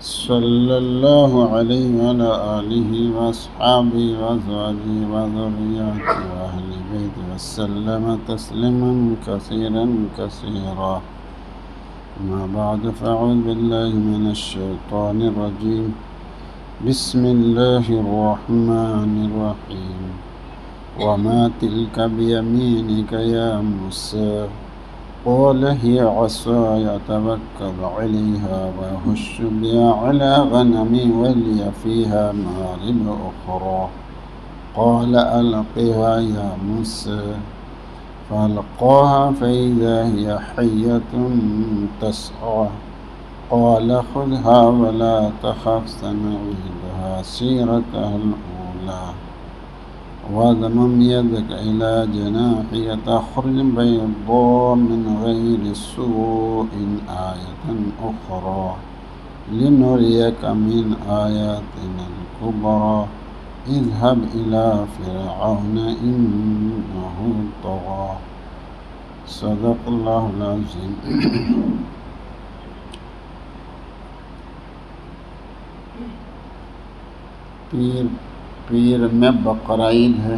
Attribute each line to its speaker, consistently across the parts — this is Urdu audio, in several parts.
Speaker 1: صلی اللہ علیہ وعلی آلہ واصحابہ وازواجہ وذریاتہ واہل بیتہ وسلم تسلیما کثیرا کثیرا اما بعد فاعوذ باللہ من الشیطان الرجیم بسم اللہ الرحمن الرحیم وما تلک بیمینک یا موسیٰ قال هي عصاي أتوكل عليها وأهش بها على غنمي ولي فيها مآرب أخرى قال ألقها يا موسى فألقاها فإذا هي حية تسعى قال خذها ولا تخف سنعيدها سيرتها الأولى وَاضْمُمْ يَدَكَ إِلَى جَنَاحِكَ تَخْرُجْ بَيْضَاءَ مِنْ غَيْرِ سُوءٍ آيَةً أُخْرَى لِنُرِيَكَ مِنْ آيَاتِنَا الْكُبْرَى اذْهَبْ إِلَى فِرْعَوْنَ إِنَّهُ طَغَى صدق اللہ العظیم۔ پیر میں بقرعید ہے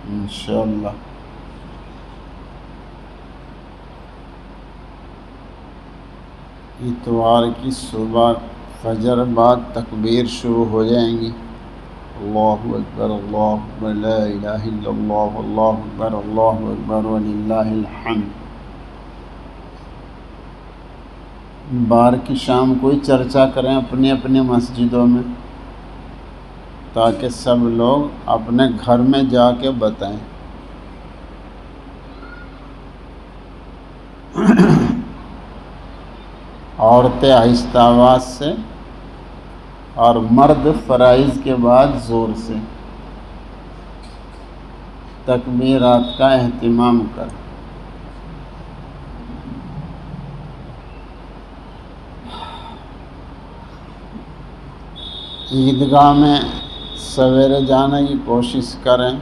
Speaker 1: انشاءاللہ۔ اتوار کی صبح فجر بعد تکبیر شروع ہو جائیں گی۔ اللہ اکبر اللہ اکبر لا الہ الا اللہ اللہ اکبر وللہ الحمد۔ بار کی شام کوئی چرچا کریں اپنی اپنی مسجدوں میں تاکہ سب لوگ اپنے گھر میں جا کے بتائیں۔ عورتیں آہستہ آواز سے اور مرد فرائض کے بعد زور سے تکبیرات کا اہتمام کریں۔ عیدگاہ میں سویرے جانے کی کوشش کریں،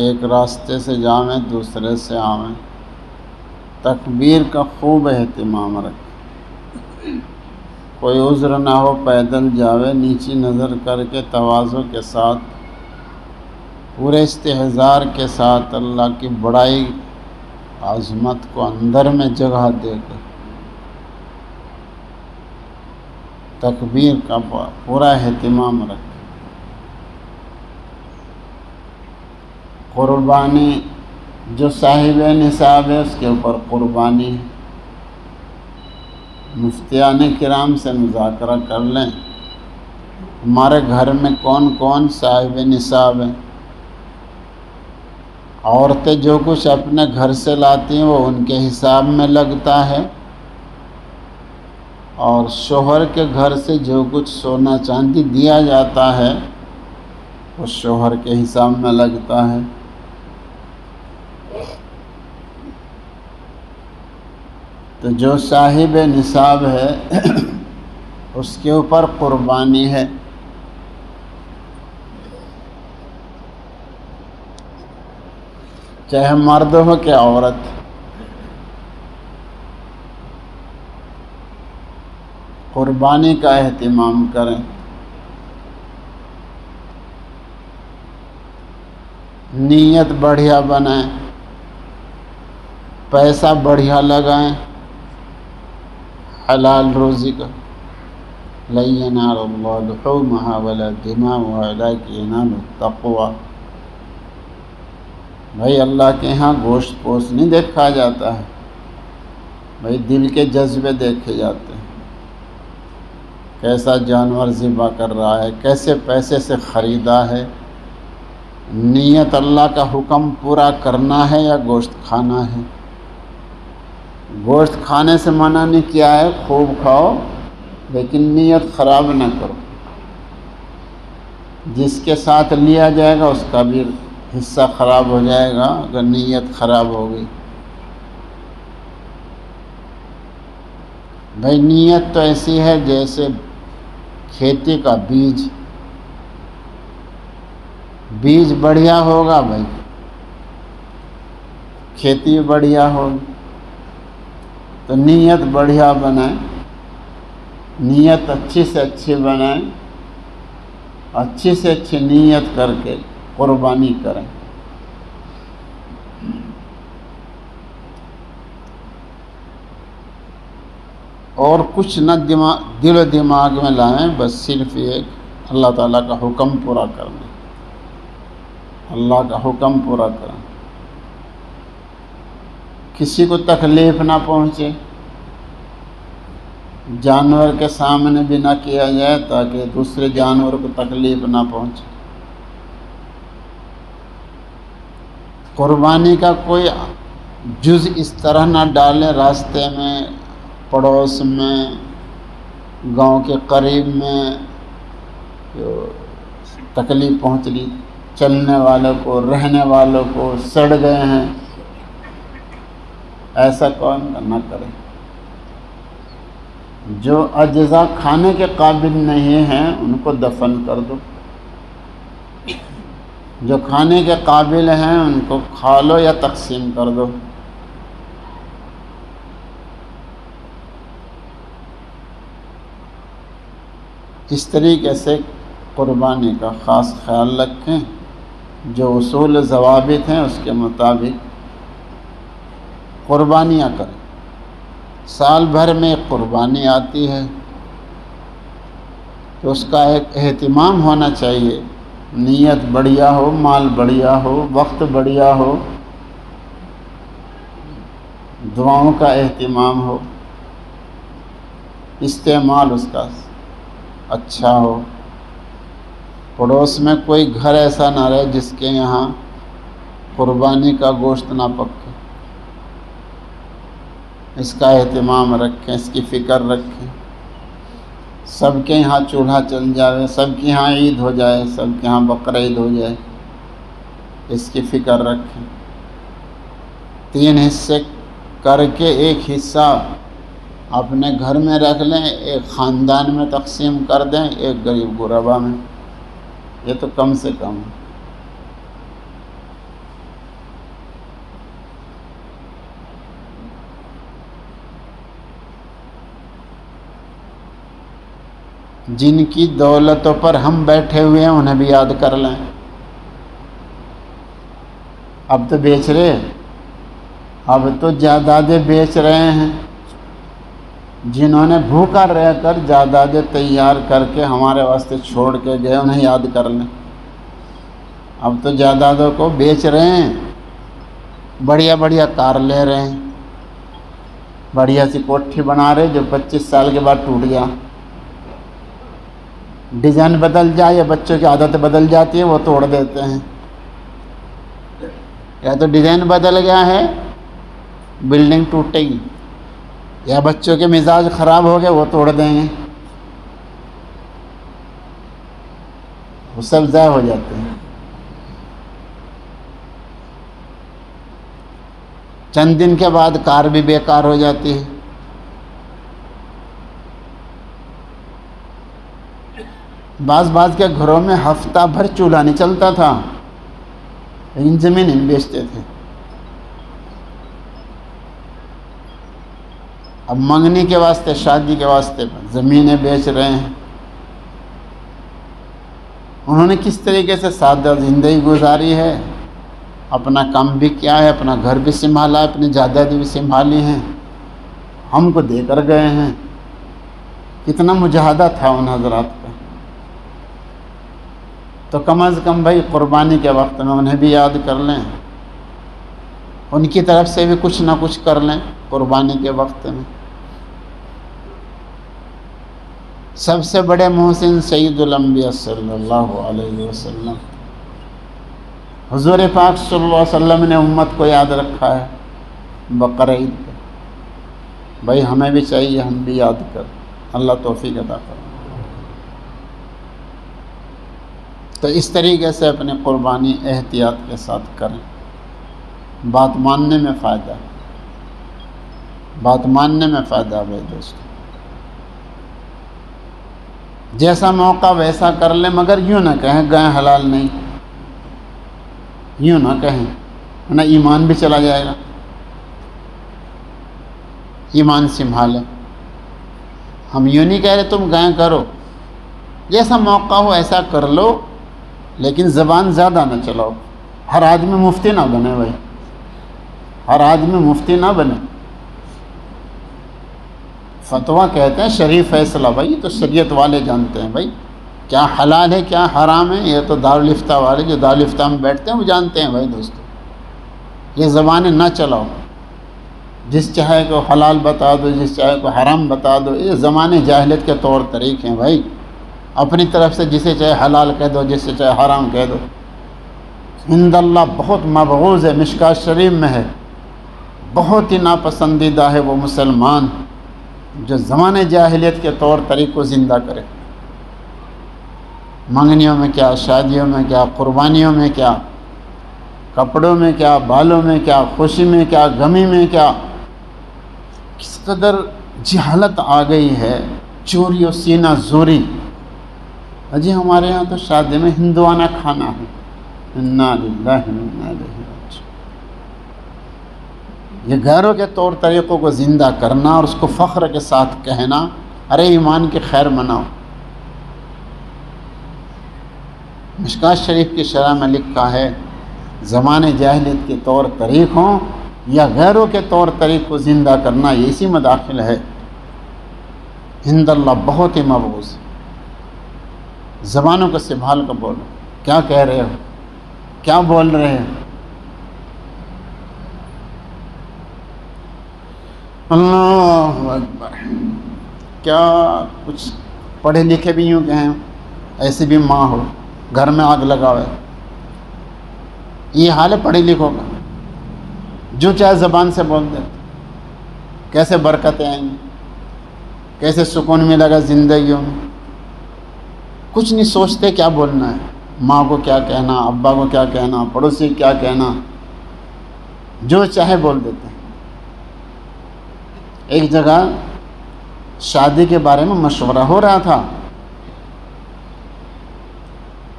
Speaker 1: ایک راستے سے جائیں دوسرے سے آویں۔ تکبیر کا خوب اہتمام رکھیں۔ کوئی عذر نہ ہو پیدل جاوے، نیچی نظر کر کے تواضع کے ساتھ پورے استحضار کے ساتھ اللہ کی بڑائی عظمت کو اندر میں جگہ دے کر تکبیر کا پورا اہتمام رکھیں۔ قربانی جو صاحب نصاب ہے اس کے اوپر قربانی ہے۔ مفتیان کرام سے مذاکرہ کر لیں ہمارے گھر میں کون کون صاحب نصاب ہیں۔ عورتیں جو کچھ اپنے گھر سے لاتی ہیں وہ ان کے حساب میں لگتا ہے، اور شوہر کے گھر سے جو کچھ سونا چاندی دیا جاتا ہے وہ شوہر کے حساب میں لگتا ہے۔ تو جو صاحب نصاب ہے اس کے اوپر قربانی ہے۔ چاہے مرد ہو کہ عورت، قربانی کا اہتمام کریں۔ نیت بڑھیا بنائیں، پیسہ بڑھیا لگائیں، حلال روزی کا۔ لن ينال الله لحومها ولا دماؤها ولكن يناله التقوى۔ بھائی اللہ کے ہاں گوشت پوست نہیں دیکھا جاتا ہے، بھائی دل کے جذبے دیکھے جاتے ہیں۔ کیسا جانور ذبح کر رہا ہے، کیسے پیسے سے خریدا ہے۔ نیت اللہ کا حکم پورا کرنا ہے یا گوشت کھانا ہے۔ گوشت کھانے سے منع نہیں کیا ہے، خوب کھاؤ لیکن نیت خراب نہ کرو۔ جس کے ساتھ لیا جائے گا اس کا بھی حصہ خراب ہو جائے گا اگر نیت خراب ہو گئی۔ بھائی نیت تو ایسی ہے جیسے کھیتی کا بیج بڑھیا ہوگا بھائی کھیتی بڑھیا ہوگی۔ تو نیت بڑھیا بنائیں، نیت اچھی سے اچھی بنائیں، اچھی سے اچھی نیت کر کے قربانی کریں۔ اور کچھ نہ دل و دماغ میں لائیں، بس صرف ایک اللہ تعالیٰ کا حکم پورا کرنا، اللہ کا حکم پورا کرنا، کسی کو تکلیف نہ پہنچے، جانور کے سامنے بھی نہ کیا جائے تاکہ دوسرے جانور کو تکلیف نہ پہنچے۔ قربانی کا کوئی جز اس طرح نہ ڈالیں راستے میں، پڑوس میں، گاؤں کے قریب میں تکلیف پہنچ رہی، چلنے والوں کو، رہنے والوں کو، سڑ گئے ہیں، ایسا کون نہ کرے۔ جو اجزاء کھانے کے قابل نہیں ہیں ان کو دفن کر دو، جو کھانے کے قابل ہیں ان کو کھا لو یا تقسیم کر دو۔ اس طریقے سے قربانی کا خاص خیال رکھیں، جو اصول و ضوابط ہیں اس کے مطابق قربانیاں کریں۔ سال بھر میں ایک قربانی آتی ہے تو اس کا ایک اہتمام ہونا چاہیے، نیت بڑھیا ہو، مال بڑھیا ہو، وقت بڑھیا ہو، دعاؤں کا اہتمام ہو، استعمال اس کا اچھا ہو۔ پڑوس میں کوئی گھر ایسا نہ رہے جس کے یہاں قربانی کا گوشت نہ پکے، اس کا اہتمام رکھیں، اس کی فکر رکھیں۔ سب کے یہاں چولہا چل جائے، سب کے یہاں عید ہو جائے، سب کے یہاں بقرعید ہو جائے، اس کی فکر رکھیں۔ 3 حصے کر کے ایک حصہ اپنے گھر میں رکھ لیں، ایک خاندان میں تقسیم کر دیں، ایک غریب غربا میں، یہ تو کم سے کم ہے۔ جن کی دولتوں پر ہم بیٹھے ہوئے ہیں انہیں بھی یاد کر لیں۔ اب تو بیچ رہے، اب تو جائیدادیں بیچ رہے ہیں، جنہوں نے بھوکا رہ کر جائیدادیں تیار کر کے ہمارے واسطے چھوڑ کے گئے انہیں یاد کر لیں۔ اب تو جائیدادوں کو بیچ رہے ہیں، بڑھیا بڑھیا کار لے رہے ہیں، بڑھیا سی کوٹھی بنا رہے جو 25 سال کے بعد ٹوٹ گیا، ڈیزائن بدل جائے یا بچوں کی عادت بدل جاتی ہے وہ توڑ دیتے ہیں، یا تو ڈیزائن بدل گیا ہے بلڈنگ ٹوٹے گی، یا بچوں کے مزاج خراب ہو گئے وہ توڑ دیں گے، وہ سب ضائع ہو جاتے ہیں۔ چند دن کے بعد کار بھی بیکار ہو جاتی ہے۔ بعض کے گھروں میں ہفتہ بھر چولہا نہیں چلتا تھا، لیکن زمینیں بیچتے تھے۔ اب منگنی کے واسطے، شادی کے واسطے زمینیں بیچ رہے ہیں۔ انہوں نے کس طریقے سے سادہ زندگی گزاری ہے، اپنا کام بھی کیا ہے، اپنا گھر بھی سنبھالا ہے، اپنی جائیداد بھی سنبھالی ہیں، ہم کو دے کر گئے ہیں۔ کتنا مجاہدہ تھا ان حضرات کا۔ تو کم از کم بھائی قربانی کے وقت میں انہیں بھی یاد کر لیں، ان کی طرف سے بھی کچھ نہ کچھ کر لیں قربانی کے وقت میں۔ سب سے بڑے محسن سید الانبیاء صلی اللہ علیہ وسلم، حضور پاک صلی اللہ علیہ وسلم نے امت کو یاد رکھا ہے بقرعید پہ۔ بھائی ہمیں بھی چاہیے ہم بھی یاد کر، اللہ توفیق عطا کرے۔ تو اس طریقے سے اپنی قربانی احتیاط کے ساتھ کریں۔ بات ماننے میں فائدہ ہے، بات ماننے میں فائدہ ہے بھائی دوستو۔ جیسا موقع ویسا کر لیں، مگر یوں نہ کہیں گئے حلال نہیں، یوں نہ کہیں ورنہ ایمان بھی چلا جائے گا۔ ایمان سنبھالیں۔ ہم یوں نہیں کہہ رہے تم گائیں کرو، جیسا موقع ہو ایسا کر لو، لیکن زبان زیادہ نہ چلاؤ۔ ہر آدمی مفتی نہ بنے بھائی، ہر آدمی مفتی نہ بنے۔ فتویٰ کہتے ہیں شریف فیصلہ، بھائی یہ تو شریعت والے جانتے ہیں بھائی، کیا حلال ہے کیا حرام ہے، یہ تو دارالفتہ والے جو دارالفتہ میں بیٹھتے ہیں وہ جانتے ہیں بھائی دوستو۔ یہ زبانیں نہ چلاؤ، جس چاہے کو حلال بتا دو، جس چاہے کو حرام بتا دو، یہ زمانے جاہلیت کے طور طریقے ہیں بھائی۔ اپنی طرف سے جسے چاہے حلال کہہ دو، جسے چاہے حرام کہہ دو۔ عند اللہ بہت مبغوض ہے، مشکوٰۃ شریف میں ہے، بہت ہی ناپسندیدہ ہے وہ مسلمان جو زمانے جاہلیت کے طور طریق کو زندہ کرے۔ منگنیوں میں کیا، شادیوں میں کیا، قربانیوں میں کیا، کپڑوں میں کیا، بالوں میں کیا، خوشی میں کیا، غمی میں کیا، کس قدر جہالت آ گئی ہے، چوری و سینہ زوری۔ اجی ہمارے یہاں تو شادی میں ہندوانہ کھانا ہے، انا للہ و انا الیہ راجعون۔ یہ غیروں کے طور طریقوں کو زندہ کرنا اور اس کو فخر کے ساتھ کہنا، ارے ایمان کی خیر مناؤ۔ مشکوٰۃ شریف کی شرح میں لکھا ہے زمانے جاہلیت کے طور طریق ہوں یا غیروں کے طور طریق کو زندہ کرنا، یہ اسی میں داخل ہے۔ عند اللہ بہت ہی مبغوض۔ زبانوں کو سنبھال کر بولو، کیا کہہ رہے ہو، کیا بول رہے ہیں۔ اللہ اکبر۔ کیا کچھ پڑھے لکھے بھی یوں کہیں، ایسی بھی ماں ہو گھر میں آگ لگاوے، یہ حال ہے پڑھے لکھوں کا، جو چاہے زبان سے بول دے۔ کیسے برکتیں آئیں گی، کیسے سکون ملے گا زندگیوں میں، کچھ نہیں سوچتے کیا بولنا ہے، ماں کو کیا کہنا، ابا کو کیا کہنا، پڑوسی کو کیا کہنا، جو چاہے بول دیتے ہیں۔ ایک جگہ شادی کے بارے میں مشورہ ہو رہا تھا،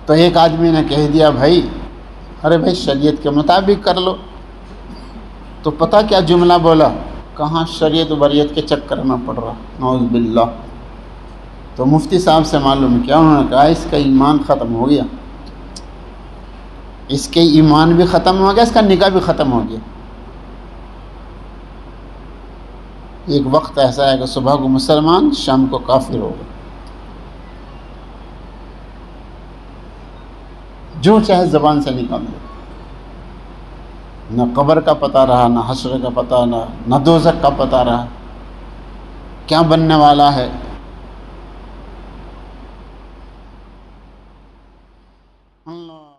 Speaker 1: تو ایک آدمی نے کہہ دیا بھائی ارے بھائی شریعت کے مطابق کر لو، تو پتہ کیا جملہ بولا، کہاں شریعت و بریت کے چکر میں پڑ رہا، نعوذ باللہ۔ تو مفتی صاحب سے معلوم کیا، انہوں نے کہا اس کا ایمان ختم ہو گیا، اس کے ایمان بھی ختم ہو گیا، اس کا نکاح بھی ختم ہو گیا۔ ایک وقت ایسا ہے کہ صبح کو مسلمان شام کو کافر ہوگا، جو چاہے زبان سے نکال دے، نہ قبر کا پتہ رہا، نہ حشر کا پتہ، نہ دوزخ کا پتہ رہا، کیا بننے والا ہے۔ اللہ